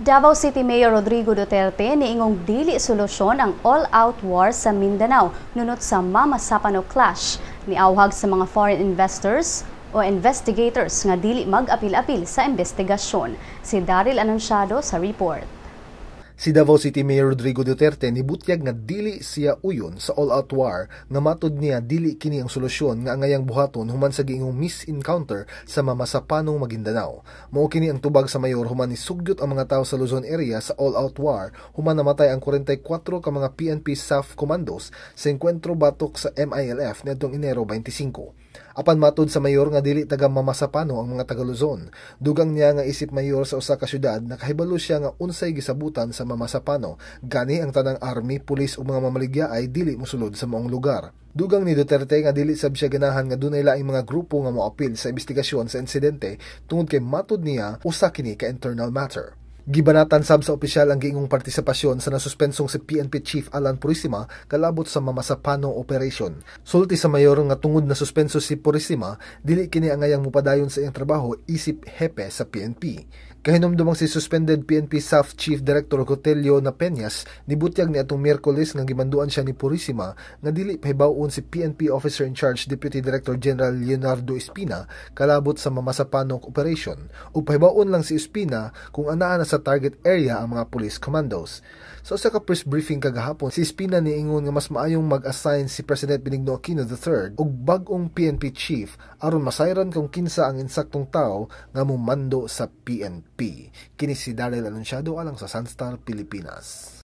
Davao City Mayor Rodrigo Duterte niingong dili solusyon ang all-out war sa Mindanao nunot sa Mama Sapano clash. Niawhag sa mga foreign investors o investigators nga dili mag-apil-apil sa investigasyon. Si Daryl Anunciado sa report. Si Davao City Mayor Rodrigo Duterte nibutyag nga dili siya uyon sa all-out war nga matud niya dili kini ang solusyon nga angayang buhaton human sa giingong mis-encounter sa Mamasapanong Maguindanao. Mao kini ang tubag sa mayor human nisugyot ang mga tawo sa Luzon area sa all-out war human namatay ang 44 ka mga PNP SAF commandos sa enkwentro batok sa MILF niadtong Enero 25. Apan matud sa mayor nga dili taga Mamasapano ang mga taga Luzon. Dugang niya nga isip mayor sa usa ka syudad nakahibalo siya nga unsay gisabutan sa Mamasapano, gani ang tanang army, pulis ug mga mamaligya ay dili mosulod sa maong lugar. Dugang ni Duterte nga dili sab siya ganahan nga dunay laing mga grupo nga moapil sa investigasyon sa insidente tungod kay matud niya usa kini ka internal matter. Gibanatan sab sa opisyal ang giingong partisipasyon sa nasuspensong si PNP Chief Alan Purisima kalabot sa Mamasapano operation. Sulti sa mayor nga tungod na suspenso si Purisima, dili kini angayang mupadayon sa iyang trabaho isip hepe sa PNP. Kahinomdumang si suspended PNP SAF Chief Director Cotelio Napeñas nibutyag ni atong Miyerkules nga gimanduan siya ni Purisima nga dili pahibaw-on si PNP Officer in Charge Deputy Director General Leonardo Espina kalabot sa Mamasapanong operation ug pahibaw-on lang si Espina kung anaa na sa target area ang mga police commandos. Sa ka press briefing kagahapon, si Espina niingon nga mas maayong mag-assign si President Benigno Aquino III og bag-ong PNP chief aron masayran kung kinsa ang insaktong tao nga mumando sa PNP. Kini si Daryl Anunciado alang sa Sunstar Pilipinas.